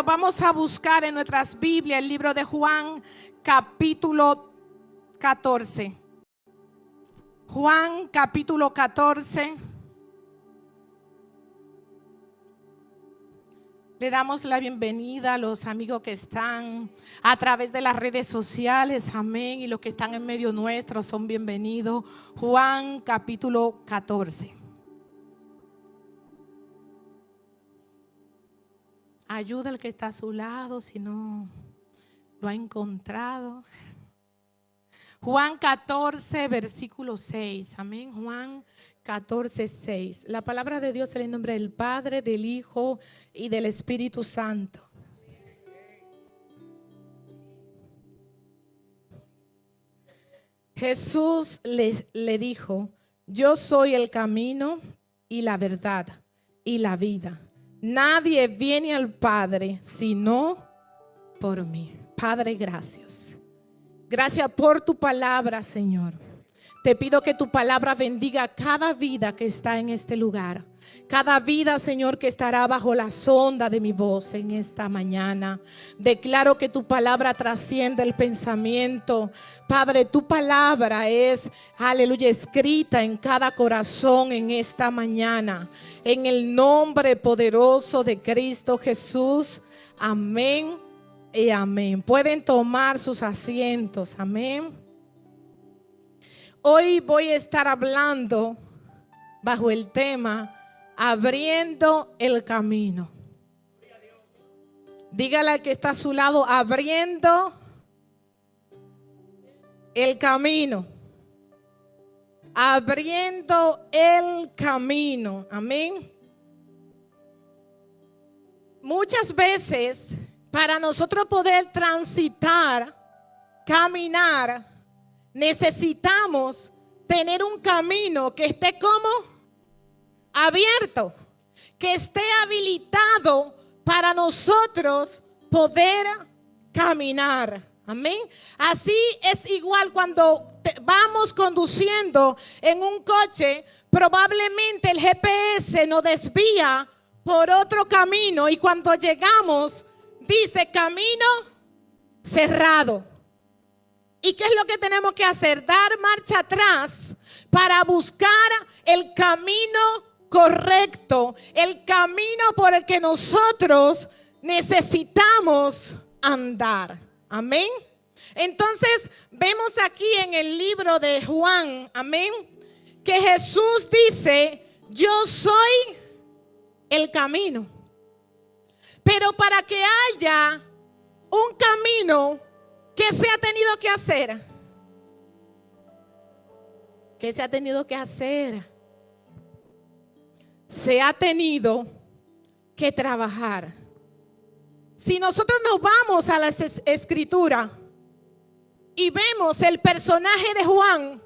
pero vamos a buscar en nuestras Biblias el libro de Juan, capítulo 14. Juan, capítulo 14. Le damos la bienvenida a los amigos que están a través de las redes sociales, amén, y los que están en medio nuestro son bienvenidos. Juan, capítulo 14. Ayuda al que está a su lado si no lo ha encontrado. Juan 14, versículo 6. Amén. Juan 14, 6. La palabra de Dios en el nombre del Padre, del Hijo y del Espíritu Santo. Jesús le dijo: yo soy el camino y la verdad y la vida. Nadie viene al Padre sino por mí. Padre, gracias. Gracias por tu palabra, Señor. Te pido que tu palabra bendiga cada vida que está en este lugar. Cada vida, Señor, que estará bajo la sonda de mi voz en esta mañana. Declaro que tu palabra trasciende el pensamiento. Padre, tu palabra es, aleluya, escrita en cada corazón en esta mañana. En el nombre poderoso de Cristo Jesús. Amén y amén. Pueden tomar sus asientos. Amén. Hoy voy a estar hablando bajo el tema abriendo el camino. Dígale al que está a su lado: abriendo el camino. Abriendo el camino. Amén. Muchas veces, para nosotros poder transitar, caminar, necesitamos tener un camino que esté como abierto, que esté habilitado para nosotros poder caminar. Amén. Así es igual cuando vamos conduciendo en un coche, probablemente el GPS nos desvía por otro camino y cuando llegamos dice camino cerrado. ¿Y qué es lo que tenemos que hacer? Dar marcha atrás para buscar el camino correcto, el camino por el que nosotros necesitamos andar. Amén. Entonces vemos aquí en el libro de Juan, amén, que Jesús dice: yo soy el camino. Pero para que haya un camino, ¿qué se ha tenido que hacer? ¿Qué se ha tenido que hacer? Se ha tenido que trabajar. Si nosotros nos vamos a la escritura y vemos el personaje de Juan,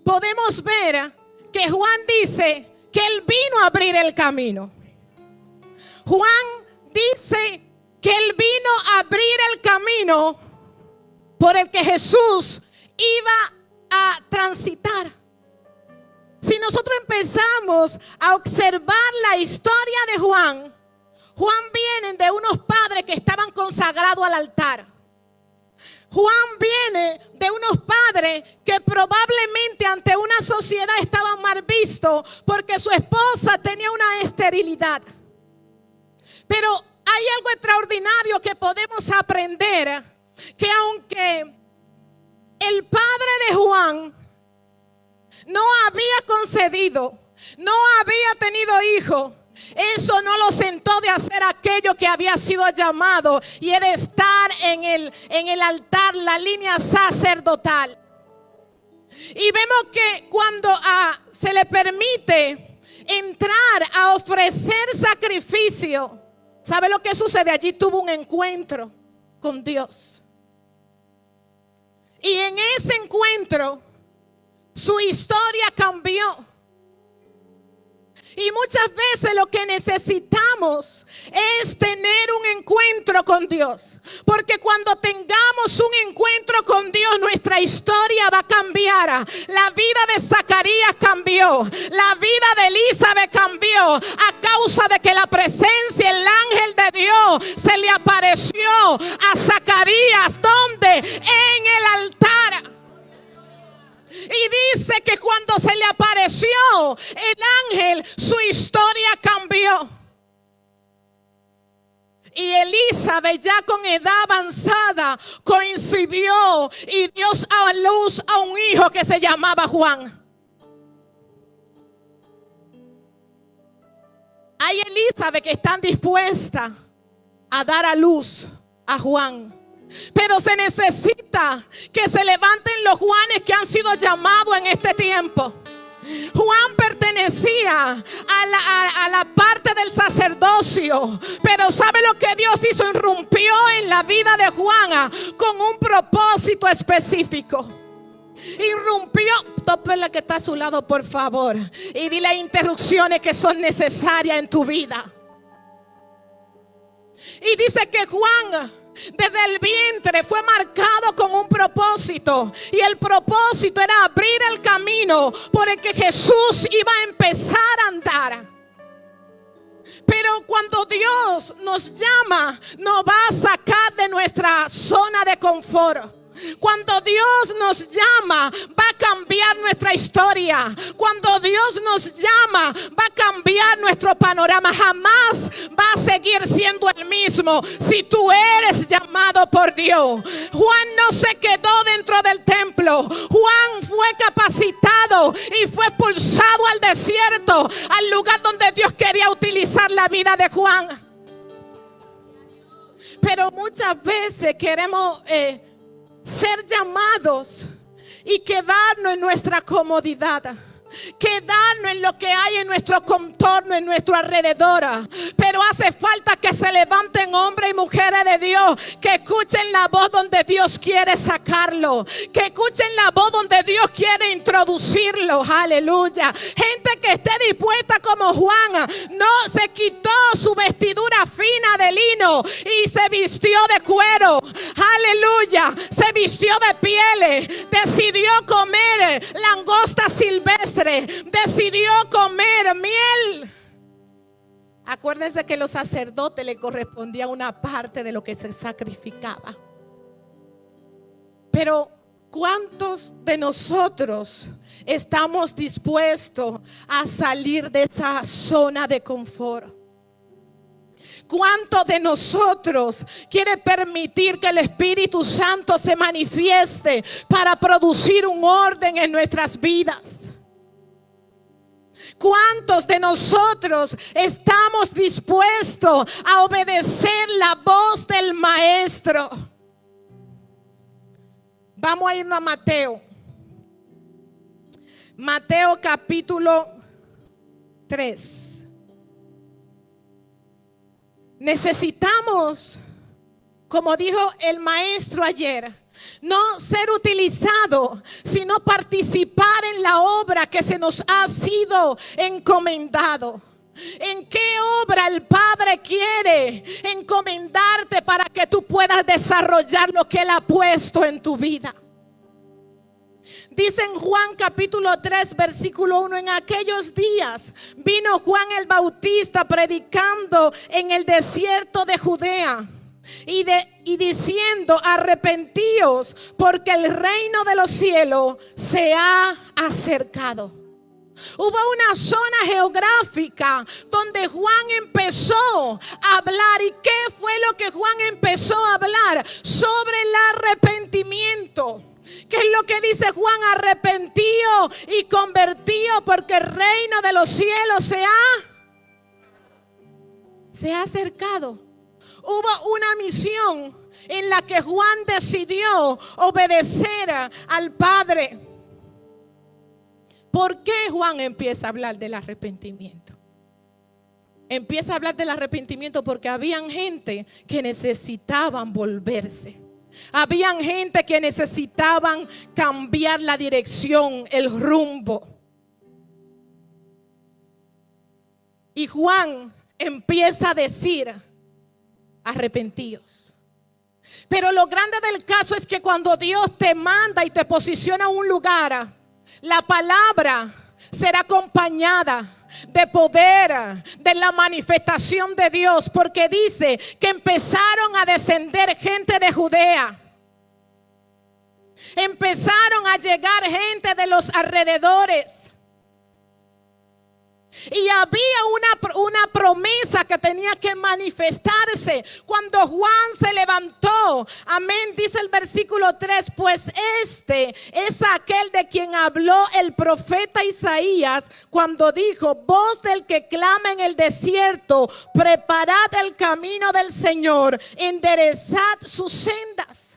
podemos ver que Juan dice que él vino a abrir el camino. Juan dice que él vino a abrir el camino por el que Jesús iba a transitar. Si nosotros empezamos a observar la historia de Juan, Juan viene de unos padres que estaban consagrados al altar. Juan viene de unos padres que probablemente ante una sociedad estaban mal vistos porque su esposa tenía una esterilidad. Pero hay algo extraordinario que podemos aprender, que aunque el padre de Juan no había concedido, no había tenido hijo, eso no lo sentó de hacer aquello que había sido llamado, y era estar en el altar, la línea sacerdotal. Y vemos que cuando se le permite entrar a ofrecer sacrificio, ¿sabe lo que sucede? Allí tuvo un encuentro con Dios. Y en ese encuentro su historia cambió. Y muchas veces lo que necesitamos es tener un encuentro con Dios. Porque cuando tengamos un encuentro con Dios, nuestra historia va a cambiar. La vida de Zacarías cambió. La vida de Elizabeth cambió. cambió a causa de que la presencia, el ángel de Dios se le apareció a Zacarías. ¿Dónde? En el altar. Y dice que cuando se le apareció el ángel, su historia cambió. Y Elizabeth, ya con edad avanzada, coincidió y dio a luz a un hijo que se llamaba Juan. Hay Elizabeth que están dispuestas a dar a luz a Juan. Pero se necesita que se levanten los Juanes que han sido llamados en este tiempo. Juan pertenecía a la parte del sacerdocio, pero ¿sabe lo que Dios hizo? Irrumpió en la vida de Juan con un propósito específico. Irrumpió. Tope la que está a su lado, por favor, y dile interrupciones que son necesarias en tu vida. Y dice que Juan desde el vientre fue marcado con un propósito, y el propósito era abrir el camino por el que Jesús iba a empezar a andar. Pero cuando Dios nos llama, nos va a sacar de nuestra zona de confort. Cuando Dios nos llama, va a cambiar nuestra historia. Cuando Dios nos llama, va a cambiar nuestro panorama. Jamás va a seguir siendo el mismo si tú eres llamado por Dios. Juan no se quedó dentro del templo. Juan fue capacitado y fue expulsado al desierto, al lugar donde Dios quería utilizar la vida de Juan. Pero muchas veces queremos ser llamados y quedarnos en nuestra comodidad, quedarnos en lo que hay en nuestro contorno, en nuestro alrededor. Pero hace falta que se levanten hombres y mujeres de Dios, que escuchen la voz donde Dios quiere sacarlo, que escuchen la voz donde Dios quiere introducirlo. Aleluya. Gente que esté dispuesta como Juan, no se quitó su vestidura fina de lino y se vistió de cuero. Aleluya. Se vistió de pieles, decidió comer langosta silvestre, decidió comer miel. Acuérdense que los sacerdotes le correspondía una parte de lo que se sacrificaba. Pero ¿cuántos de nosotros estamos dispuestos a salir de esa zona de confort? ¿Cuántos de nosotros quiere permitir que el Espíritu Santo se manifieste para producir un orden en nuestras vidas? ¿Cuántos de nosotros estamos dispuestos a obedecer la voz del Maestro? Vamos a irnos a Mateo. Mateo capítulo 3. Necesitamos, como dijo el maestro ayer, no ser utilizado, sino participar en la obra que se nos ha sido encomendado. ¿En qué obra el Padre quiere encomendarte para que tú puedas desarrollar lo que Él ha puesto en tu vida? Dice en Juan capítulo 3 versículo 1: en aquellos días vino Juan el Bautista predicando en el desierto de Judea y diciendo: arrepentíos, porque el reino de los cielos se ha acercado. Hubo una zona geográfica donde Juan empezó a hablar. ¿Y qué fue lo que Juan empezó a hablar? Sobre el arrepentimiento. ¿Qué es lo que dice Juan? Arrepentío y convertío, porque el reino de los cielos se ha acercado. Hubo una misión en la que Juan decidió obedecer al Padre. ¿Por qué Juan empieza a hablar del arrepentimiento? Empieza a hablar del arrepentimiento porque habían gente que necesitaban volverse. Habían gente que necesitaban cambiar la dirección, el rumbo. Y Juan empieza a decir: arrepentíos. Pero lo grande del caso es que cuando Dios te manda y te posiciona a un lugar, la palabra será acompañada de poder, de la manifestación de Dios, porque dice que empezaron a descender gente de Judea. Empezaron a llegar gente de los alrededores. Y había una promesa que tenía que manifestarse cuando Juan se levantó. Amén, dice el versículo 3, pues este es aquel de quien habló el profeta Isaías cuando dijo: voz del que clama en el desierto, preparad el camino del Señor, enderezad sus sendas.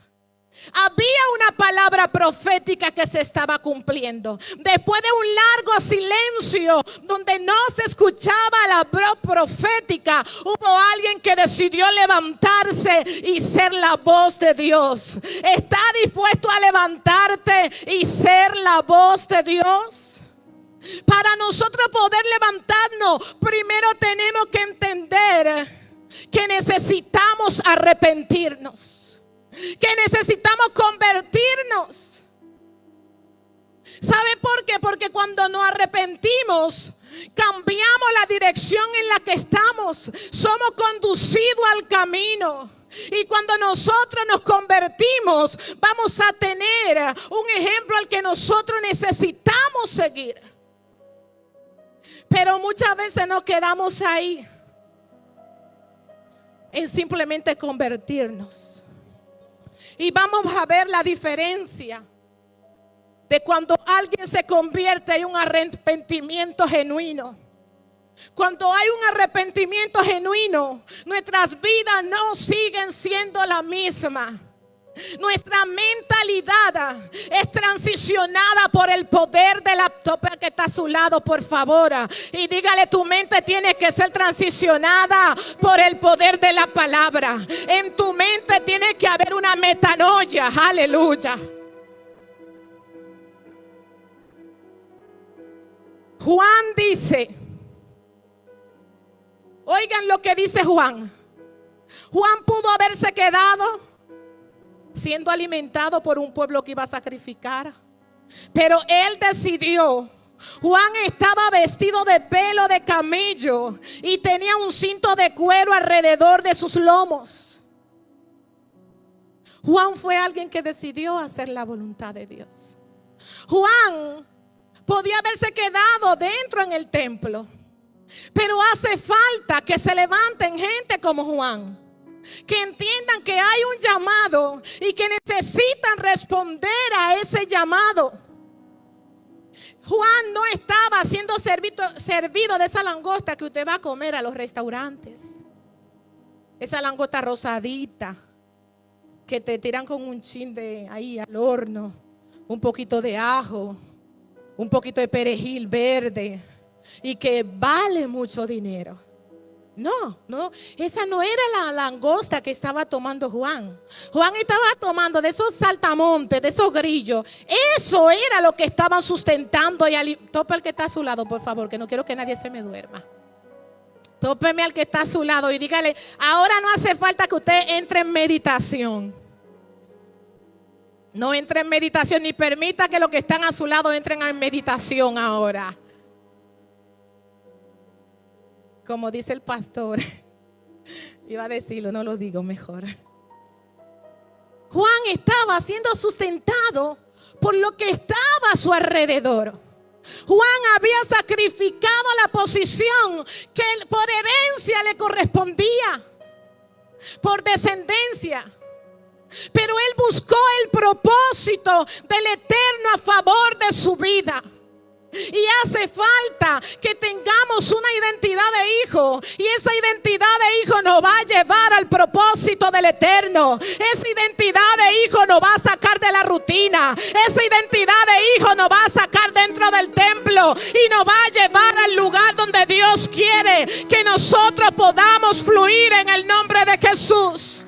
Había una palabra profética que se estaba cumpliendo. Después de un largo silencio donde no se escuchaba la voz profética, hubo alguien que decidió levantarse y ser la voz de Dios. ¿Está dispuesto a levantarte y ser la voz de Dios? Para nosotros poder levantarnos, primero tenemos que entender que necesitamos arrepentirnos, que necesitamos convertirnos. ¿Sabe por qué? Porque cuando nos arrepentimos, cambiamos la dirección en la que estamos. Somos conducidos al camino. Y cuando nosotros nos convertimos, vamos a tener un ejemplo al que nosotros necesitamos seguir. Pero muchas veces nos quedamos ahí, en simplemente convertirnos. Y vamos a ver la diferencia de cuando alguien se convierte en un arrepentimiento genuino. Cuando hay un arrepentimiento genuino, nuestras vidas no siguen siendo la misma. Nuestra mentalidad es transicionada por el poder de la tope que está a su lado, por favor. Y dígale: tu mente tiene que ser transicionada por el poder de la palabra. En tu mente tiene que haber una metanoia. Aleluya. Juan dice, oigan lo que dice Juan. Juan pudo haberse quedado siendo alimentado por un pueblo que iba a sacrificar, pero él decidió. Juan estaba vestido de pelo de camello y tenía un cinto de cuero alrededor de sus lomos. Juan fue alguien que decidió hacer la voluntad de Dios. Juan podía haberse quedado dentro en el templo, pero hace falta que se levanten gente como Juan, que entiendan que hay un llamado y que necesitan responder a ese llamado. Juan no estaba siendo servido de esa langosta que usted va a comer a los restaurantes. Esa langosta rosadita que te tiran con un chin de ahí al horno, un poquito de ajo, un poquito de perejil verde, y que vale mucho dinero. No, esa no era la langosta que estaba tomando Juan. Juan estaba tomando de esos saltamontes, de esos grillos. Eso era lo que estaban sustentando. Y tope al que está a su lado, por favor, que no quiero que nadie se me duerma. Tópeme al que está a su lado y dígale: ahora no hace falta que usted entre en meditación. No entre en meditación, ni permita que los que están a su lado entren en meditación ahora. Como dice el pastor, iba a decirlo, no lo digo mejor. Juan estaba siendo sustentado por lo que estaba a su alrededor. Juan había sacrificado la posición que por herencia le correspondía, por descendencia. Pero él buscó el propósito del Eterno a favor de su vida. Y hace falta que tengamos una identidad de hijo. Y esa identidad de hijo nos va a llevar al propósito del Eterno. Esa identidad de hijo nos va a sacar de la rutina. Esa identidad de hijo nos va a sacar dentro del templo y nos va a llevar al lugar donde Dios quiere que nosotros podamos fluir en el nombre de Jesús.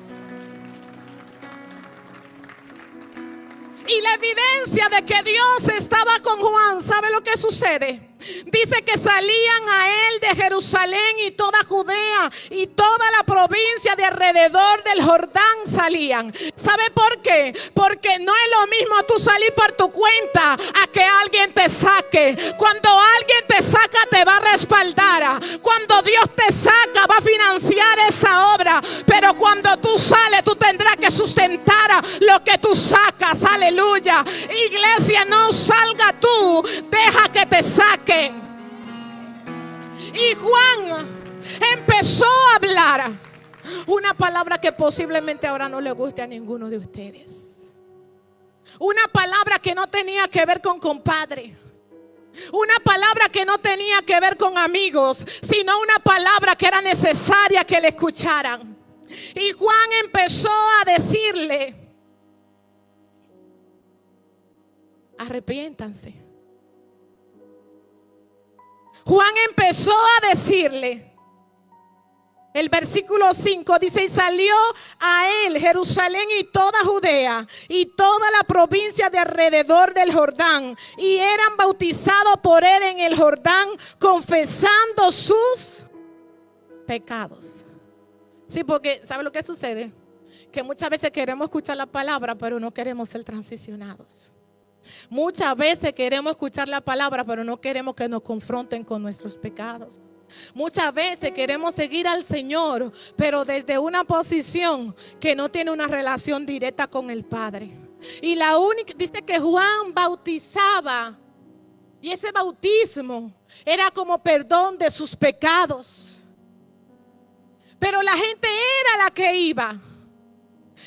Y la evidencia de que Dios estaba con Juan, ¿sabe lo que sucede? Dice que salían a él de Jerusalén y toda Judea y toda la provincia de alrededor del Jordán salían. ¿Sabe por qué? Porque no es lo mismo tú salir por tu cuenta a que alguien te saque. Cuando alguien te saca te va a respaldar. Cuando Dios te saca va a financiar esa obra. Pero cuando tú sales tú tendrás que sustentar lo que tú sacas. Aleluya. Iglesia, no salga tú, deja que te saquen. Y Juan empezó a hablar una palabra que posiblemente ahora no le guste a ninguno de ustedes. Una palabra que no tenía que ver con compadre. Una palabra que no tenía que ver con amigos, sino una palabra que era necesaria que le escucharan. Y Juan empezó a decirle: arrepiéntanse. Juan empezó a decirle, el versículo 5 dice: y salió a él Jerusalén y toda Judea y toda la provincia de alrededor del Jordán, y eran bautizados por él en el Jordán, confesando sus pecados. Sí, porque ¿sabe lo que sucede? Que muchas veces queremos escuchar la palabra, pero no queremos ser transicionados. Muchas veces queremos escuchar la palabra, pero no queremos que nos confronten con nuestros pecados. Muchas veces queremos seguir al Señor, pero desde una posición que no tiene una relación directa con el Padre. Y la única, dice que Juan bautizaba, y ese bautismo era como perdón de sus pecados. Pero la gente era la que iba.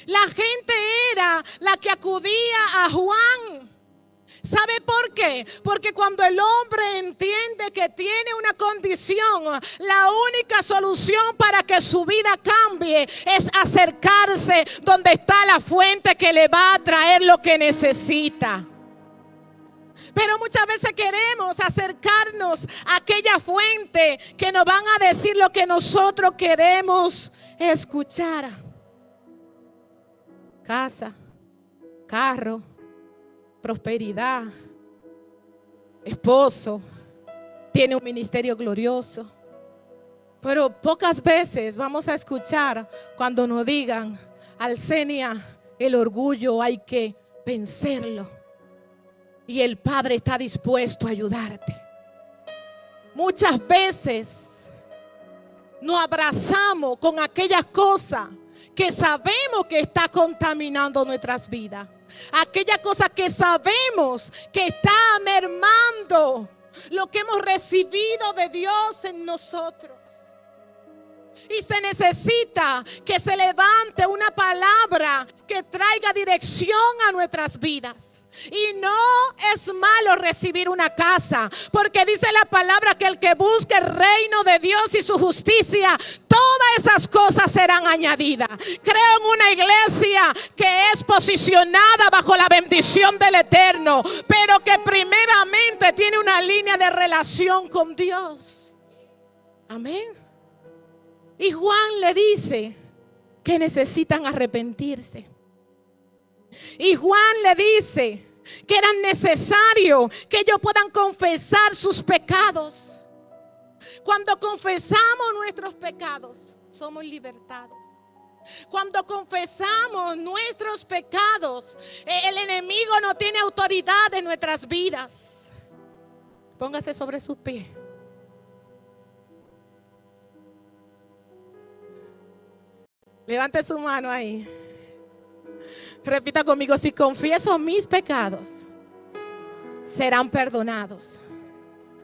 La gente era la que acudía a Juan. ¿Sabe por qué? Porque cuando el hombre entiende que tiene una condición, la única solución para que su vida cambie es acercarse donde está la fuente que le va a traer lo que necesita. Pero muchas veces queremos acercarnos a aquella fuente que nos van a decir lo que nosotros queremos escuchar. Casa, carro, prosperidad, esposo, tiene un ministerio glorioso. Pero pocas veces vamos a escuchar cuando nos digan: Alcenia, el orgullo hay que vencerlo y el Padre está dispuesto a ayudarte. Muchas veces nos abrazamos con aquellas cosas que sabemos que está contaminando nuestras vidas. Aquella cosa que sabemos que está mermando lo que hemos recibido de Dios en nosotros. Y se necesita que se levante una palabra que traiga dirección a nuestras vidas. Y no es malo recibir una casa, porque dice la palabra que el que busque el reino de Dios y su justicia, todas esas cosas serán añadidas. Creo en una iglesia que es posicionada bajo la bendición del Eterno, pero que primeramente tiene una línea de relación con Dios. Amén. Y Juan le dice que necesitan arrepentirse. Y Juan le dice que era necesario que ellos puedan confesar sus pecados. Cuando confesamos nuestros pecados, somos libertados. Cuando confesamos nuestros pecados, el enemigo no tiene autoridad en nuestras vidas. Póngase sobre sus pies. Levante su mano ahí. Repita conmigo: si confieso mis pecados, serán perdonados.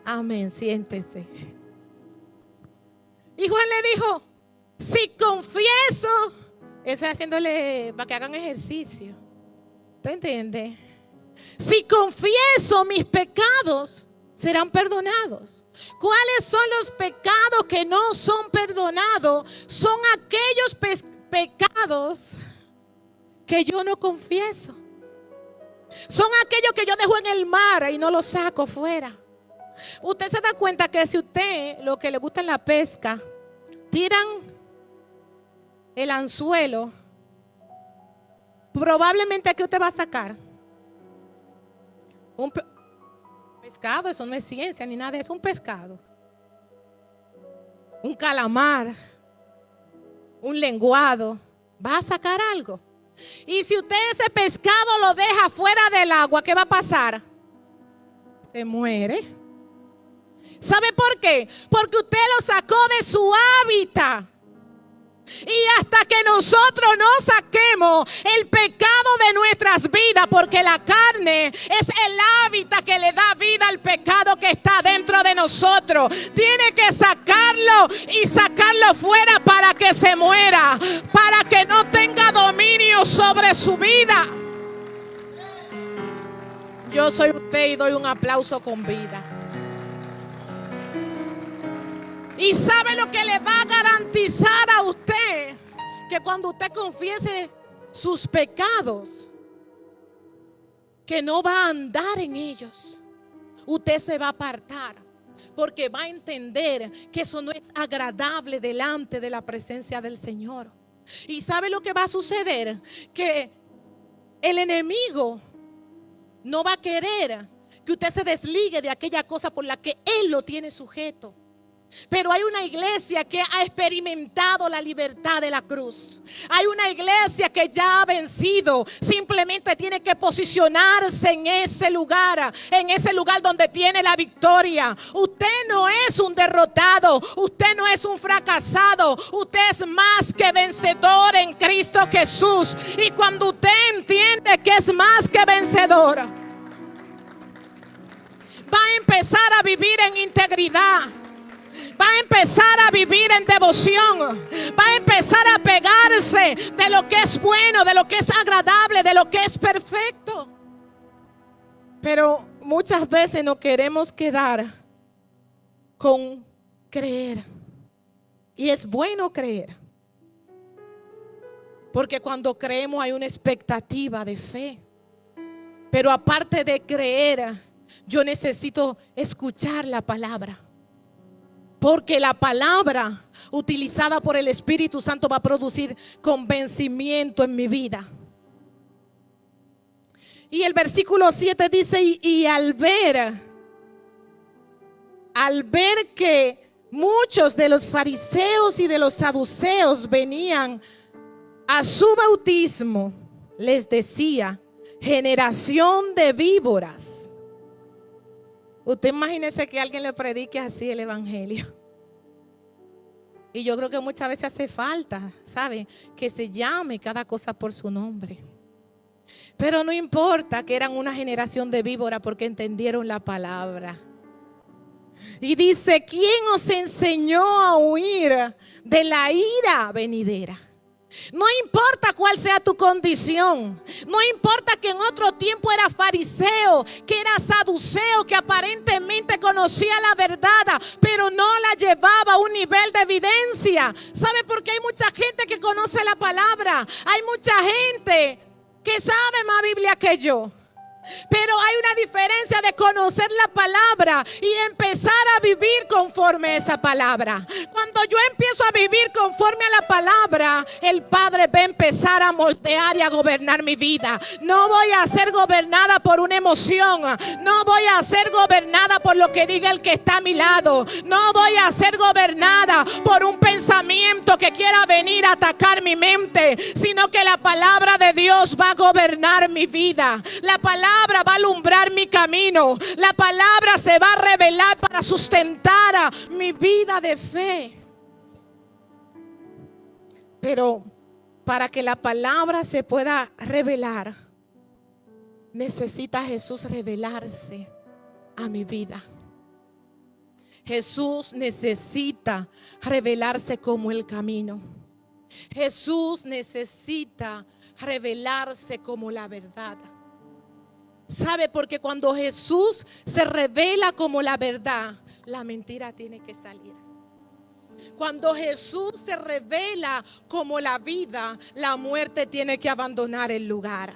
Amén, siéntese. Y Juan le dijo: si confieso, eso es haciéndole para que hagan ejercicio. ¿Te entiende? Si confieso mis pecados, serán perdonados. ¿Cuáles son los pecados que no son perdonados? Son aquellos pecados que yo no confieso. Son aquellos que yo dejo en el mar y no los saco fuera. Usted se da cuenta que si usted, lo que le gusta en la pesca, tiran el anzuelo, probablemente ¿qué usted va a sacar? Un Pescado, eso no es ciencia ni nada de eso, un pescado. Un calamar, un lenguado, va a sacar algo. Y si usted ese pescado lo deja fuera del agua, ¿qué va a pasar? Se muere. ¿Sabe por qué? Porque usted lo sacó de su hábitat. Y hasta que nosotros no saquemos el pecado de nuestras vidas, porque la carne es el hábitat que le da vida al pecado que está dentro de nosotros. Tiene que sacarlo y sacarlo fuera para que se muera, para que no tenga dominio sobre su vida. Yo soy usted y doy un aplauso con vida. Y sabe lo que le va a garantizar a usted, que cuando usted confiese sus pecados, que no va a andar en ellos. Usted se va a apartar, porque va a entender que eso no es agradable delante de la presencia del Señor. Y sabe lo que va a suceder, que el enemigo no va a querer que usted se desligue de aquella cosa por la que él lo tiene sujeto. Pero hay una iglesia que ha experimentado la libertad de la cruz. Hay una iglesia que ya ha vencido. Simplemente tiene que posicionarse en ese lugar donde tiene la victoria. Usted no es un derrotado. Usted no es un fracasado. Usted es más que vencedor en Cristo Jesús. Y cuando usted entiende que es más que vencedor, va a empezar a vivir en integridad. Va a empezar a vivir en devoción. Va a empezar a pegarse de lo que es bueno, de lo que es agradable, de lo que es perfecto. Pero muchas veces nos queremos quedar con creer. Y es bueno creer. Porque cuando creemos hay una expectativa de fe. Pero aparte de creer, yo necesito escuchar la palabra. Porque la palabra utilizada por el Espíritu Santo va a producir convencimiento en mi vida. Y el versículo 7 dice, y al ver que muchos de los fariseos y de los saduceos venían a su bautismo, les decía, generación de víboras. Usted imagínese que alguien le predique así el evangelio. Y yo creo que muchas veces hace falta, ¿sabe? Que se llame cada cosa por su nombre. Pero no importa que eran una generación de víboras porque entendieron la palabra. Y dice, ¿quién os enseñó a huir de la ira venidera? No importa cuál sea tu condición. No importa que en otro tiempo era fariseo, que era saduceo, que aparentemente conocía la verdad, pero no la llevaba a un nivel de evidencia. ¿Sabe por qué hay mucha gente que conoce la palabra? Hay mucha gente que sabe más Biblia que yo. Pero hay una diferencia de conocer la palabra y empezar a vivir conforme a esa palabra. Cuando yo empiezo a vivir conforme a la palabra, el Padre va a empezar a moldear y a gobernar mi vida. No voy a ser gobernada por una emoción. No voy a ser gobernada por lo que diga el que está a mi lado. No voy a ser gobernada por un pensamiento que quiera venir a atacar mi mente, sino que la palabra de Dios va a gobernar mi vida. La palabra va a alumbrar mi camino. La palabra se va a revelar para sustentar a mi vida de fe. Pero para que la palabra se pueda revelar, necesita Jesús revelarse a mi vida. Jesús necesita revelarse como el camino. Jesús necesita revelarse como la verdad. ¿Sabe? Porque cuando Jesús se revela como la verdad, la mentira tiene que salir. Cuando Jesús se revela como la vida, la muerte tiene que abandonar el lugar.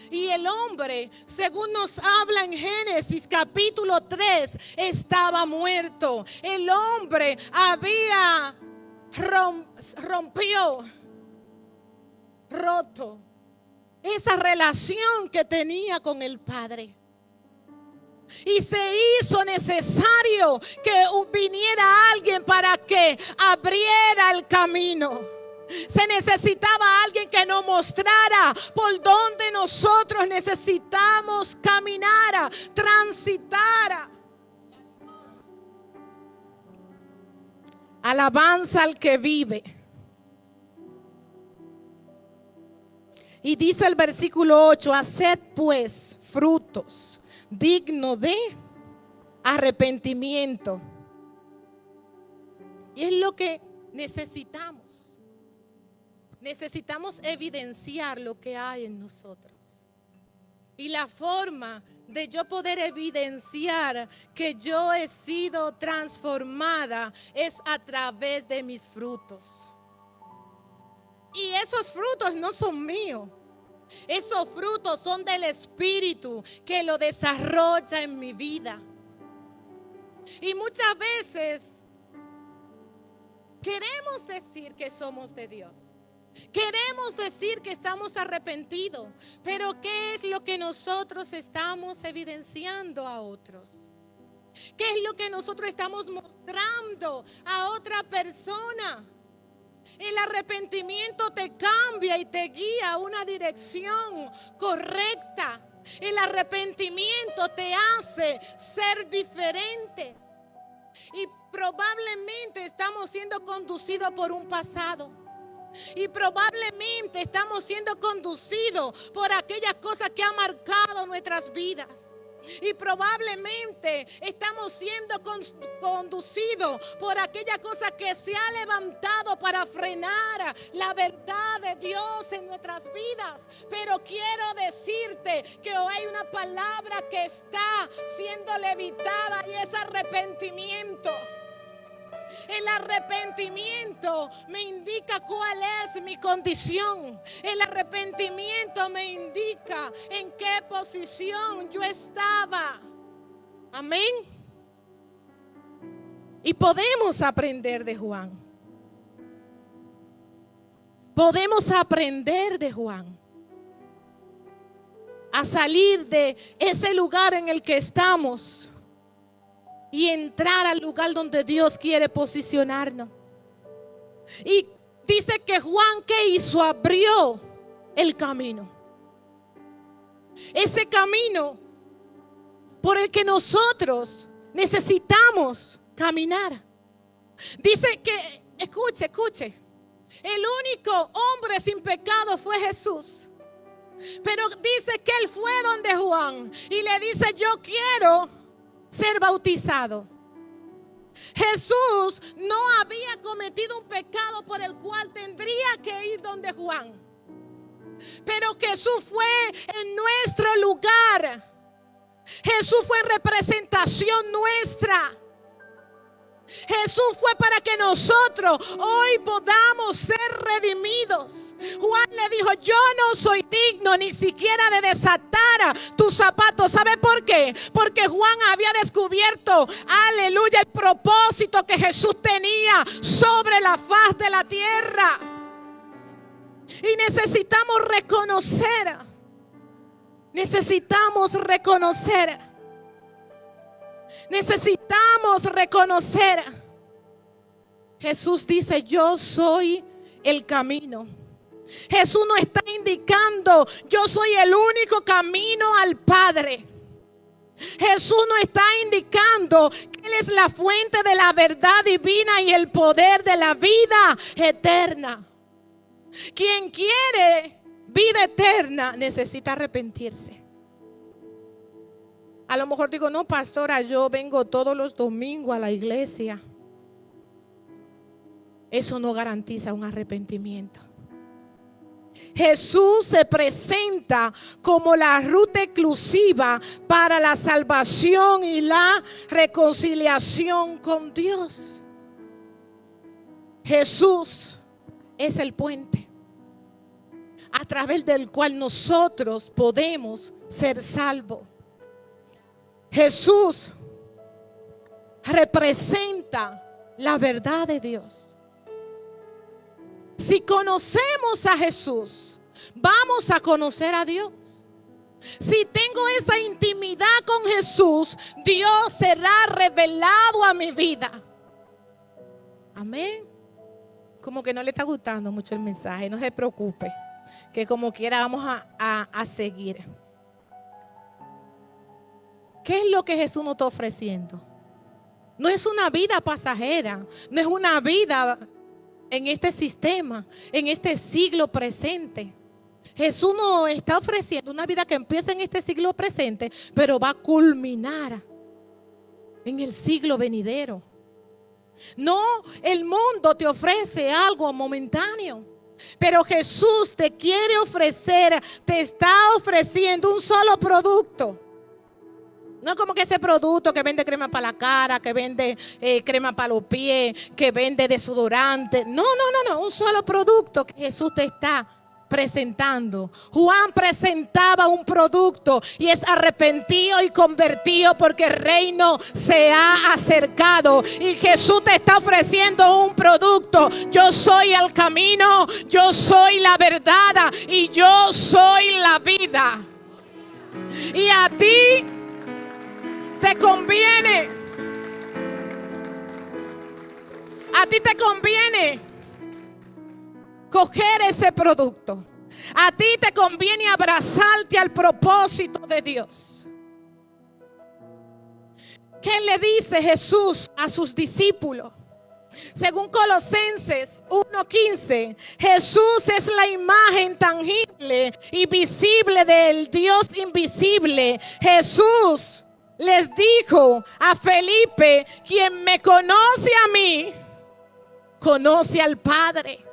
Y el hombre, según nos habla en Génesis capítulo 3, estaba muerto. El hombre había roto esa relación que tenía con el Padre. Y se hizo necesario que viniera alguien para que abriera el camino. Se necesitaba alguien que nos mostrara por donde nosotros necesitamos caminar, transitar. Alabanza al que vive. Y dice el versículo 8, haced pues frutos dignos de arrepentimiento. Y es lo que necesitamos. Necesitamos evidenciar lo que hay en nosotros. Y la forma de yo poder evidenciar que yo he sido transformada es a través de mis frutos. Y esos frutos no son míos. Esos frutos son del Espíritu que lo desarrolla en mi vida. Y muchas veces queremos decir que somos de Dios. Queremos decir que estamos arrepentidos, pero ¿qué es lo que nosotros estamos evidenciando a otros? ¿Qué es lo que nosotros estamos mostrando a otra persona? El arrepentimiento te cambia y te guía a una dirección correcta. El arrepentimiento te hace ser diferente. Y probablemente estamos siendo conducidos por un pasado. Y probablemente estamos siendo conducidos por aquellas cosas que han marcado nuestras vidas. Y probablemente estamos siendo conducidos por aquella cosa que se ha levantado para frenar la verdad de Dios en nuestras vidas. Pero quiero decirte que hoy hay una palabra que está siendo levitada y es arrepentimiento. El arrepentimiento me indica cuál es mi condición. El arrepentimiento me indica en qué posición yo estaba. Amén. Y podemos aprender de Juan. Podemos aprender de Juan. A salir de ese lugar en el que estamos y entrar al lugar donde Dios quiere posicionarnos. Y dice que Juan, ¿qué hizo? Abrió el camino. Ese camino por el que nosotros necesitamos caminar. Dice que, escuche, el único hombre sin pecado fue Jesús. Pero dice que él fue donde Juan y le dice, yo quiero ser bautizado. Jesús no había cometido un pecado por el cual tendría que ir donde Juan. Pero Jesús fue en nuestro lugar. Jesús fue en representación nuestra. Jesús fue para que nosotros hoy podamos ser redimidos. Juan le dijo, yo no soy digno ni siquiera de desatar tus zapatos. ¿Sabe por qué? Porque Juan había descubierto, aleluya, el propósito que Jesús tenía sobre la faz de la tierra. Y necesitamos reconocer. Necesitamos reconocer. Jesús dice, yo soy el camino. Jesús no está indicando, yo soy el único camino al Padre. Jesús no está indicando que Él es la fuente de la verdad divina y el poder de la vida eterna. Quien quiere vida eterna necesita arrepentirse. A lo mejor digo, no, pastora, yo vengo todos los domingos a la iglesia. Eso no garantiza un arrepentimiento. Jesús se presenta como la ruta exclusiva para la salvación y la reconciliación con Dios. Jesús es el puente a través del cual nosotros podemos ser salvos. Jesús representa la verdad de Dios. Si conocemos a Jesús, vamos a conocer a Dios. Si tengo esa intimidad con Jesús, Dios será revelado a mi vida. Amén. Como que no le está gustando mucho el mensaje, no se preocupe, que como quiera vamos a seguir. ¿Qué es lo que Jesús nos está ofreciendo? No es una vida pasajera, no es una vida en este sistema, en este siglo presente. Jesús nos está ofreciendo una vida que empieza en este siglo presente, pero va a culminar en el siglo venidero. No, el mundo te ofrece algo momentáneo, pero Jesús te quiere ofrecer, te está ofreciendo un solo producto. No como que ese producto que vende crema para la cara, que vende crema para los pies, que vende desodorante. No, un solo producto que Jesús te está presentando. Juan presentaba un producto y es arrepentido y convertido porque el reino se ha acercado. Y Jesús te está ofreciendo un producto. Yo soy el camino, yo soy la verdad y yo soy la vida. Y a ti te conviene. A ti te conviene coger ese producto. A ti te conviene abrazarte al propósito de Dios. ¿Qué le dice Jesús a sus discípulos? Según Colosenses 1:15, Jesús es la imagen tangible y visible del Dios invisible. Jesús les dijo a Felipe: quien me conoce a mí, conoce al Padre.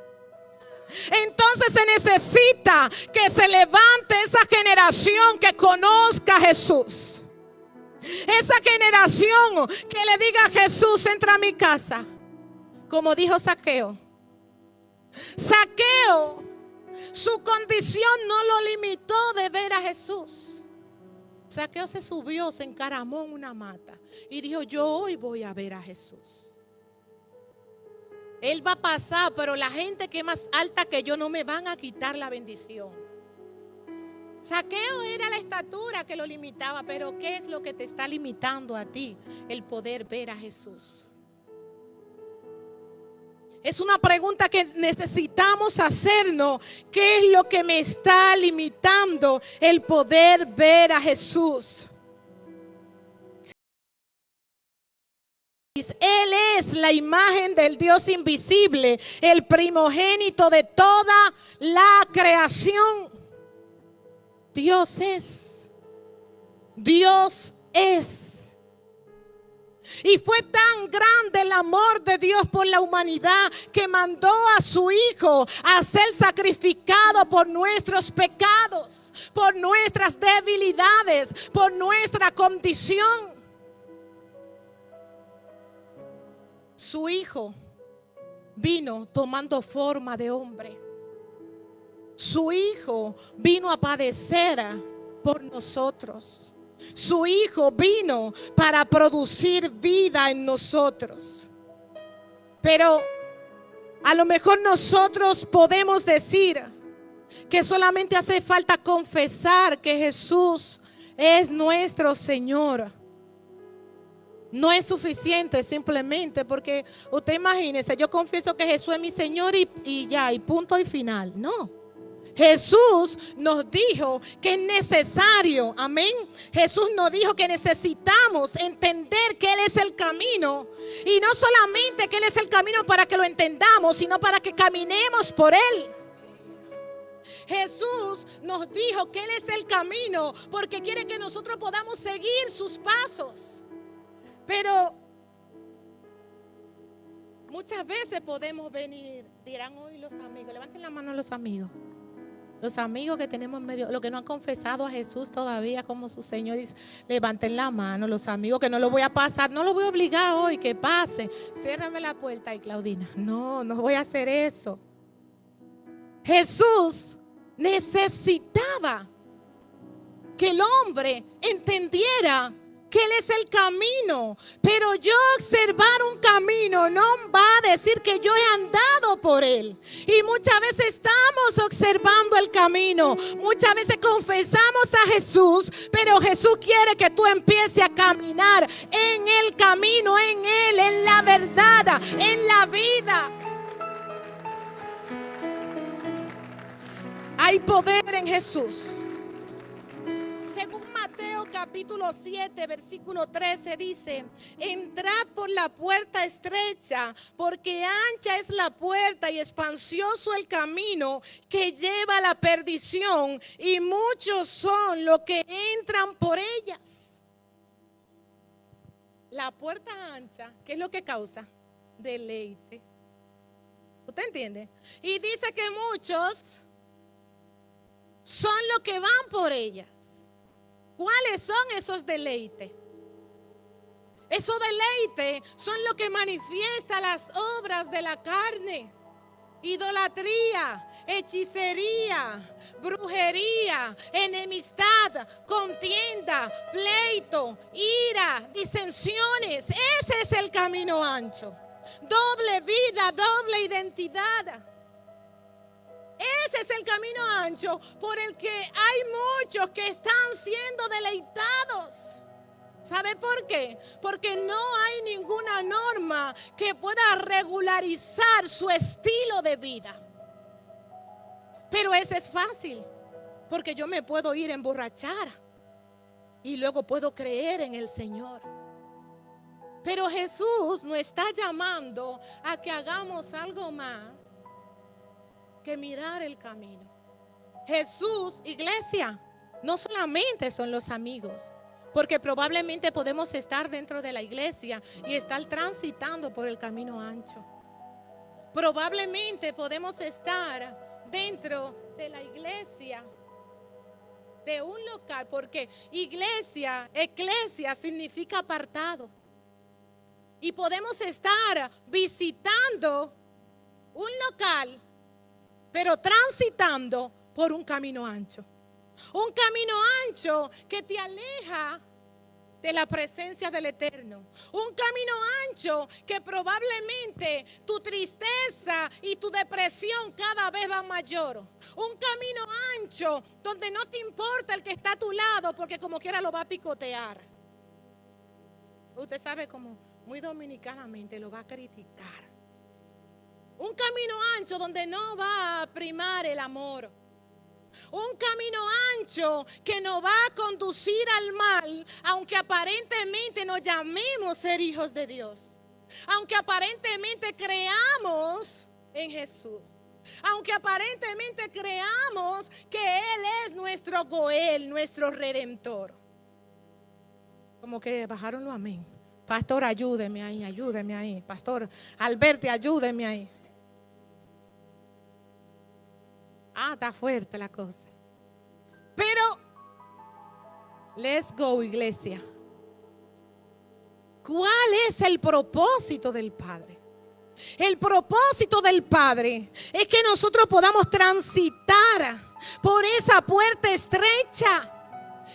Entonces se necesita que se levante esa generación que conozca a Jesús. Esa generación que le diga a Jesús: entra a mi casa. Como dijo Zaqueo. Zaqueo, su condición no lo limitó de ver a Jesús. Zaqueo se subió, se encaramó en una mata y dijo: yo hoy voy a ver a Jesús. Él va a pasar, pero la gente que es más alta que yo no me van a quitar la bendición. Zaqueo era la estatura que lo limitaba, pero ¿qué es lo que te está limitando a ti? El poder ver a Jesús. Es una pregunta que necesitamos hacernos. ¿Qué es lo que me está limitando el poder ver a Jesús? Él es la imagen del Dios invisible, el primogénito de toda la creación. Dios es. Dios es. Y fue tan grande el amor de Dios por la humanidad que mandó a su Hijo a ser sacrificado por nuestros pecados, por nuestras debilidades, por nuestra condición. Su Hijo vino tomando forma de hombre. Su Hijo vino a padecer por nosotros. Su Hijo vino para producir vida en nosotros. Pero a lo mejor nosotros podemos decir que solamente hace falta confesar que Jesús es nuestro Señor. No es suficiente simplemente porque usted imagínese, yo confieso que Jesús es mi Señor y ya, y punto y final. No. Jesús nos dijo que es necesario, amén. Jesús nos dijo que necesitamos entender que Él es el camino. Y no solamente que Él es el camino para que lo entendamos, sino para que caminemos por Él. Jesús nos dijo que Él es el camino porque quiere que nosotros podamos seguir sus pasos. Pero muchas veces podemos venir, dirán hoy los amigos, levanten la mano los amigos. Los amigos que tenemos en medio, los que no han confesado a Jesús todavía como su Señor, levanten la mano. Los amigos que no lo voy a pasar, no lo voy a obligar hoy, que pase. Ciérrame la puerta ahí, Claudina. No voy a hacer eso. Jesús necesitaba que el hombre entendiera que Él es el camino, pero yo observar un camino no va a decir que yo he andado por Él. Y muchas veces estamos observando el camino, muchas veces confesamos a Jesús, pero Jesús quiere que tú empieces a caminar en el camino, en Él, en la verdad, en la vida. Hay poder en Jesús. Según Mateo capítulo 7, versículo 13 dice: entrad por la puerta estrecha, porque ancha es la puerta y espacioso el camino que lleva a la perdición, y muchos son los que entran por ellas. La puerta ancha, ¿qué es lo que causa? Deleite. ¿Usted entiende? Y dice que muchos son los que van por ellas. ¿Cuáles son esos deleites? Esos deleites son lo que manifiesta las obras de la carne: idolatría, hechicería, brujería, enemistad, contienda, pleito, ira, disensiones. Ese es el camino ancho. Doble vida, doble identidad. Ese es el camino ancho por el que hay muchos que están siendo deleitados. ¿Sabe por qué? Porque no hay ninguna norma que pueda regularizar su estilo de vida. Pero ese es fácil, porque yo me puedo ir a emborrachar y luego puedo creer en el Señor. Pero Jesús nos está llamando a que hagamos algo más que mirar el camino. Jesús, iglesia, no solamente son los amigos, porque probablemente podemos estar dentro de la iglesia y estar transitando por el camino ancho. Probablemente podemos estar dentro de la iglesia, de un local, porque eclesia significa apartado. Y podemos estar visitando un local, pero transitando por un camino ancho. Un camino ancho que te aleja de la presencia del Eterno. Un camino ancho que probablemente tu tristeza y tu depresión cada vez va mayor. Un camino ancho donde no te importa el que está a tu lado, porque como quiera lo va a picotear. Usted sabe, como muy dominicanamente lo va a criticar. Un camino ancho donde no va a primar el amor. Un camino ancho que nos va a conducir al mal, aunque aparentemente nos llamemos ser hijos de Dios. Aunque aparentemente creamos en Jesús. Aunque aparentemente creamos que Él es nuestro Goel, nuestro Redentor. Como que bajaron los amén. Pastor, ayúdeme ahí. Pastor Alberti, ayúdeme ahí. Está fuerte la cosa. Pero, let's go, iglesia. ¿Cuál es el propósito del Padre? El propósito del Padre es que nosotros podamos transitar por esa puerta estrecha.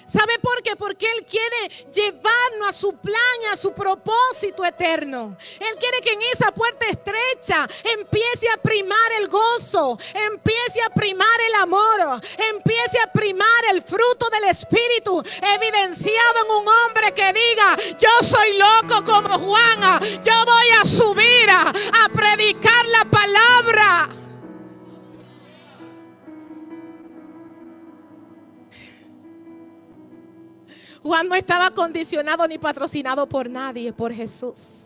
¿Sabe por qué? Porque Él quiere llevarnos a su plan y a su propósito eterno. Él quiere que en esa puerta estrecha empiece a primar el gozo, empiece a primar el amor, empiece a primar el fruto del Espíritu, evidenciado en un hombre que diga: yo soy loco como Juan, yo voy a subir a predicar la palabra. Juan no estaba condicionado ni patrocinado por nadie, por Jesús.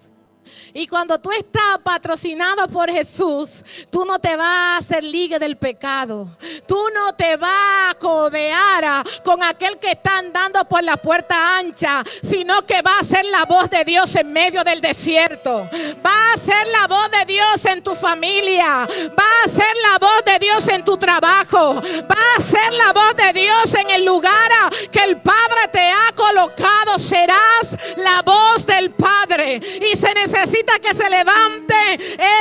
Y cuando tú estás patrocinado por Jesús, tú no te vas a hacer ligue del pecado. Tú no te vas a codear con aquel que está andando por la puerta ancha, sino que va a ser la voz de Dios en medio del desierto. Va a ser la voz de Dios en tu familia. Va a ser la voz de Dios en tu trabajo. Va a ser la voz de Dios en el lugar que el Padre te ha colocado. Serás la voz del Padre. Y se necesita que se levante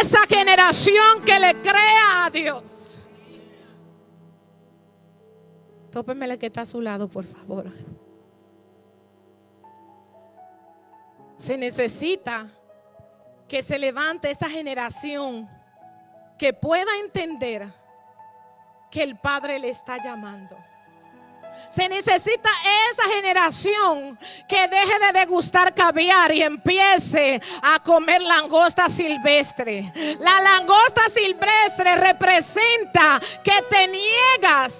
esa generación que le crea a Dios. Tópenme la que está a su lado, por favor. Se necesita que se levante esa generación que pueda entender que el Padre le está llamando. Se necesita esa generación que deje de degustar caviar y empiece a comer langosta silvestre. La langosta silvestre representa que te niegas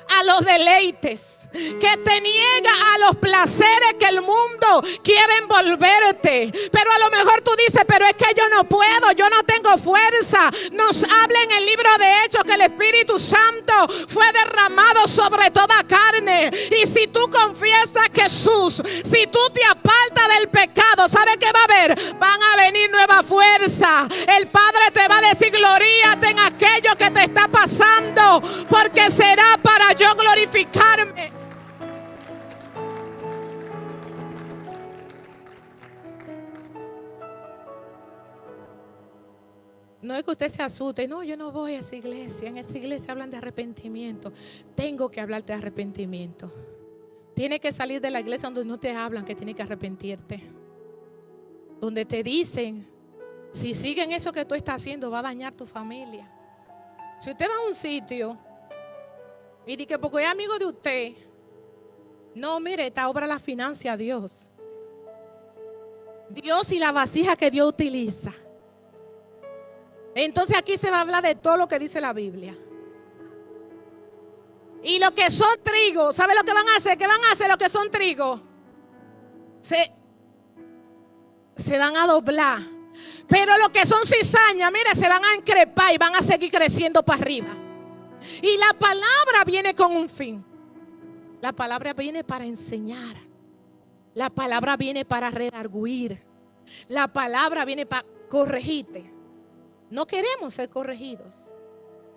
a los deleites, que te niega a los placeres que el mundo quiere envolverte. Pero a lo mejor tú dices, pero es que yo no puedo, yo no tengo fuerza. Nos habla en el libro de Hechos que el Espíritu Santo fue derramado sobre toda carne. Y si tú confiesas a Jesús, si tú te apartas del pecado, ¿sabe qué va a haber? Van a venir nueva fuerza. El Padre te va a decir, gloríate en aquello que te está pasando, porque será para yo glorificarme. No es que usted se asuste. No, yo no voy a esa iglesia. En esa iglesia hablan de arrepentimiento. Tengo que hablarte de arrepentimiento. Tienes que salir de la iglesia donde no te hablan que tienes que arrepentirte. Donde te dicen, si siguen eso que tú estás haciendo, va a dañar tu familia. Si usted va a un sitio y dice que porque es amigo de usted, no, mire, esta obra la financia Dios. Dios y la vasija que Dios utiliza. Entonces aquí se va a hablar de todo lo que dice la Biblia. Y los que son trigo, ¿sabe lo que van a hacer? ¿Qué van a hacer los que son trigo? Se van a doblar. Pero los que son cizaña, mire, se van a encrepar y van a seguir creciendo para arriba. Y la palabra viene con un fin. La palabra viene para enseñar. La palabra viene para redarguir. La palabra viene para corregirte. No queremos ser corregidos.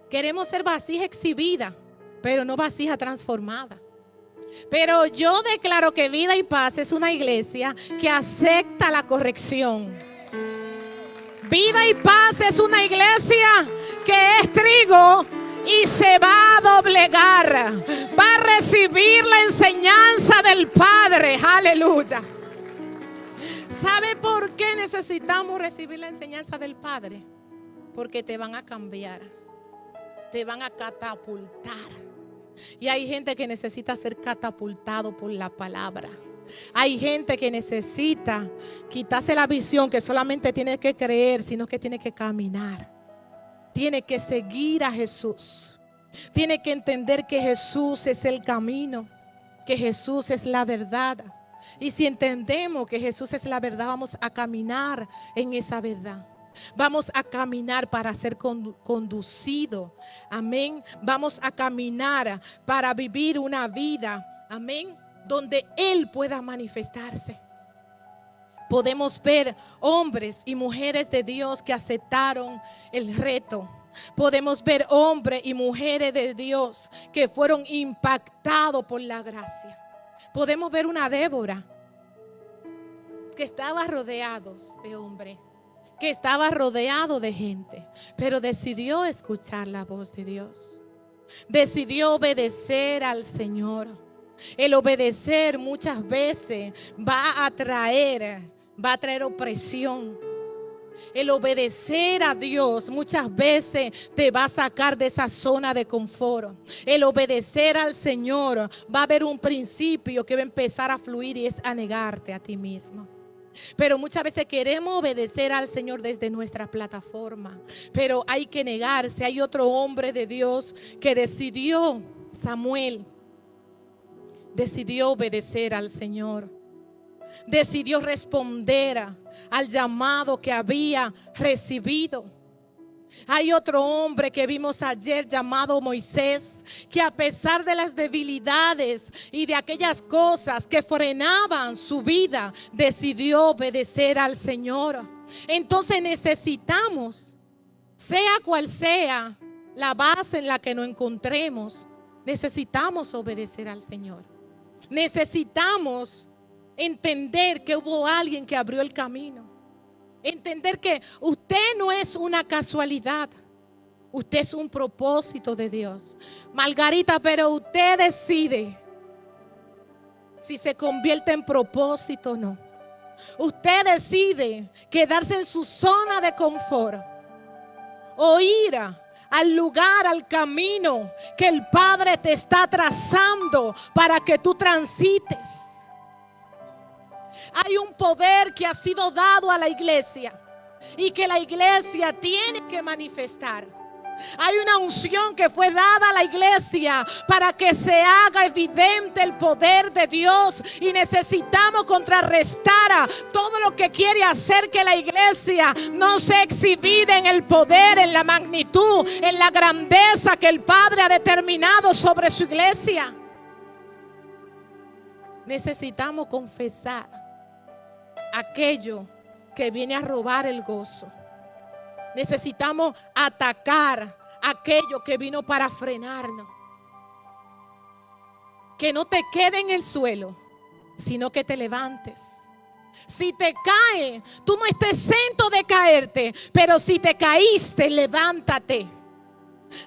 Queremos ser vasija exhibida, pero no vasija transformada. Pero yo declaro que Vida y Paz es una iglesia que acepta la corrección. Vida y Paz es una iglesia que es trigo y se va a doblegar. Va a recibir la enseñanza del Padre. Aleluya. ¿Sabe por qué necesitamos recibir la enseñanza del Padre? Porque te van a cambiar, te van a catapultar. Y hay gente que necesita ser catapultado por la palabra. Hay gente que necesita quitarse la visión que solamente tiene que creer, sino que tiene que caminar. Tiene que seguir a Jesús. Tiene que entender que Jesús es el camino, que Jesús es la verdad. Y si entendemos que Jesús es la verdad, vamos a caminar en esa verdad. Vamos a caminar para ser conducido. Amén. Vamos a caminar para vivir una vida. Amén. Donde Él pueda manifestarse. Podemos ver hombres y mujeres de Dios que aceptaron el reto. Podemos ver hombres y mujeres de Dios que fueron impactados por la gracia. Podemos ver una Débora que estaba rodeado de hombres, que estaba rodeado de gente, pero decidió escuchar la voz de Dios. Decidió obedecer al Señor. El obedecer muchas veces va a traer opresión. El obedecer a Dios muchas veces te va a sacar de esa zona de confort. El obedecer al Señor va a haber un principio que va a empezar a fluir y es a negarte a ti mismo. Pero muchas veces queremos obedecer al Señor desde nuestra plataforma, pero hay que negarse. Hay otro hombre de Dios que decidió, Samuel, decidió obedecer al Señor. Decidió responder al llamado que había recibido. Hay otro hombre que vimos ayer llamado Moisés, que a pesar de las debilidades y de aquellas cosas que frenaban su vida, decidió obedecer al Señor. Entonces necesitamos, sea cual sea la base en la que nos encontremos, necesitamos obedecer al Señor. Necesitamos entender que hubo alguien que abrió el camino. Entender que usted no es una casualidad. Usted es un propósito de Dios. Margarita, pero usted decide si se convierte en propósito o no. usted decide quedarse en su zona de confort o ir al lugar, al camino que el Padre te está trazando para que tú transites. Hay un poder que ha sido dado a la iglesia y que la iglesia tiene que manifestar. Hay una unción que fue dada a la iglesia para que se haga evidente el poder de Dios, y necesitamos contrarrestar a todo lo que quiere hacer que la iglesia no sea exhibida en el poder, en la magnitud, en la grandeza que el Padre ha determinado sobre su iglesia. Necesitamos confesar aquello que viene a robar el gozo. Necesitamos atacar aquello que vino para frenarnos. Que no te quede en el suelo, sino que te levantes. Si te caes, tú no estés exento de caerte, pero si te caíste, levántate.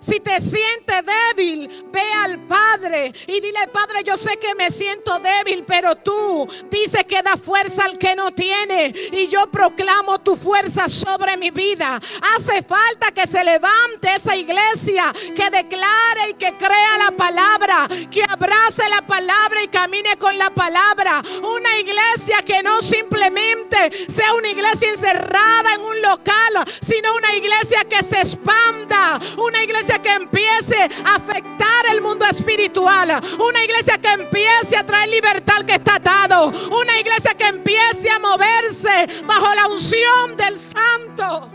Si te sientes débil, ve al Padre y dile: Padre, yo sé que me siento débil, pero tú dices que da fuerza al que no tiene, y yo proclamo tu fuerza sobre mi vida. Hace falta que se levante esa iglesia que declare y que crea la palabra, que abrace la palabra y camine con la palabra. Una iglesia que no simplemente sea una iglesia encerrada en un local, sino una iglesia que se expanda, una iglesia que empiece a afectar el mundo espiritual, una iglesia que empiece a traer libertad al que está atado, una iglesia que empiece a moverse bajo la unción del Santo.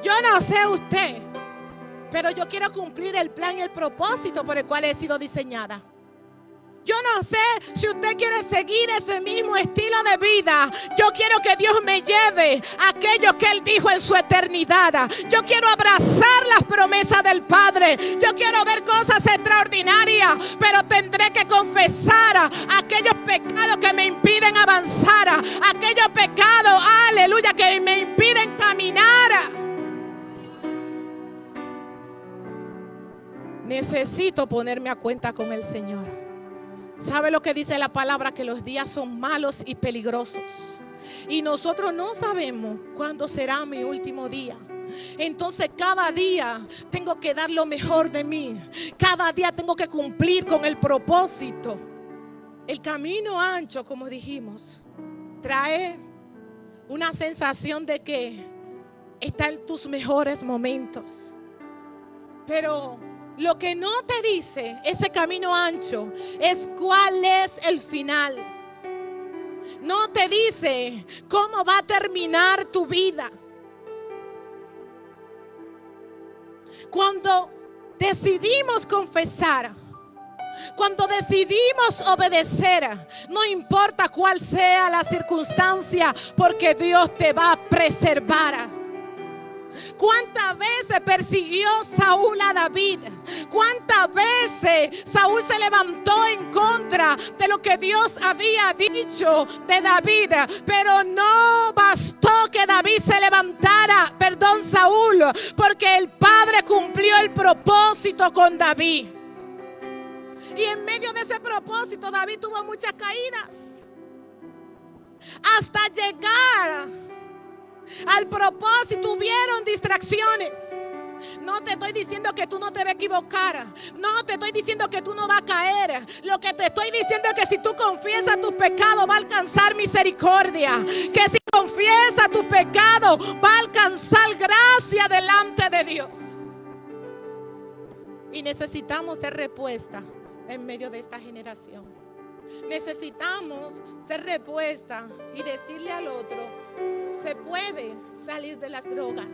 Yo no sé usted, pero yo quiero cumplir el plan y el propósito por el cual he sido diseñada. Yo no sé si usted quiere seguir ese mismo estilo de vida. Yo quiero que Dios me lleve a aquello que Él dijo en su eternidad. Yo quiero abrazar las promesas del Padre. Yo quiero ver cosas extraordinarias, pero tendré que confesar aquellos pecados que me impiden avanzar, aquellos pecados, aleluya, que me impiden caminar. Necesito ponerme a cuenta con el Señor. ¿Sabe lo que dice la palabra? Que los días son malos y peligrosos. Y nosotros no sabemos cuándo será mi último día. Entonces cada día tengo que dar lo mejor de mí. Cada día tengo que cumplir con el propósito. El camino ancho, como dijimos, trae una sensación de que está en tus mejores momentos. Pero lo que no te dice ese camino ancho es cuál es el final. No te dice cómo va a terminar tu vida. Cuando decidimos confesar, cuando decidimos obedecer, no importa cuál sea la circunstancia, porque Dios te va a preservar. ¿Cuántas veces persiguió Saúl a David? ¿Cuántas veces Saúl se levantó en contra de lo que Dios había dicho de David? Pero no bastó que David se levantara, Saúl, porque el Padre cumplió el propósito con David. Y en medio de ese propósito, David tuvo muchas caídas. Hasta llegar al propósito hubieron distracciones. No te estoy diciendo que tú no te vas a equivocar. No te estoy diciendo que tú no vas a caer. Lo que te estoy diciendo es que si tú confiesas tus pecados, va a alcanzar misericordia. Que si confiesas tus pecados, va a alcanzar gracia delante de Dios. Y necesitamos ser respuesta en medio de esta generación. Necesitamos ser respuesta y decirle al otro: se puede salir de las drogas,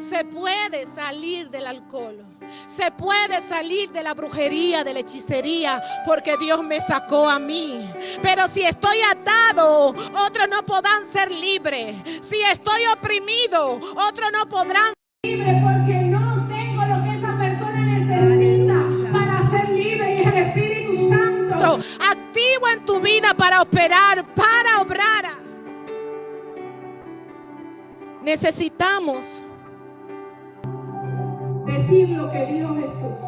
se puede salir del alcohol, se puede salir de la brujería, de la hechicería, porque Dios me sacó a mí. Pero si estoy atado, otros no podrán ser libres. Si estoy oprimido, otros no podrán ser libres, porque no tengo lo que esa persona necesita para ser libre. Y es el Espíritu Santo activo en tu vida para operar, para obrar. Necesitamos decir lo que dijo Jesús.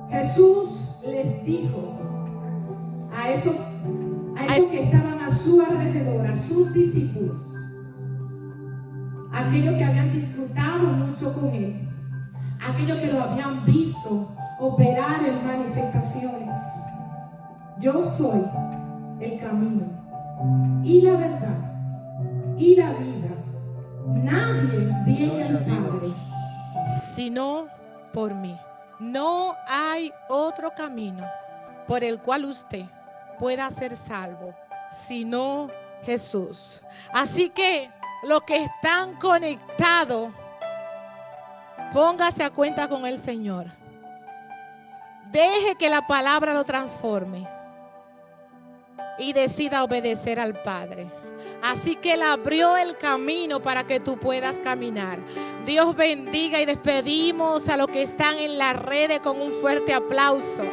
Jesús les dijo a los que estaban a su alrededor, a sus discípulos, aquellos que habían disfrutado mucho con él, aquellos que lo habían visto operar en manifestaciones. Yo soy el camino y la verdad y la vida. Nadie viene al Padre sino por mí. No hay otro camino por el cual usted pueda ser salvo sino Jesús. Así que los que están conectados, póngase a cuenta con el Señor. Deje que la palabra lo transforme y decida obedecer al Padre. Así que Él abrió el camino para que tú puedas caminar. Dios bendiga y despedimos a los que están en las redes con un fuerte aplauso.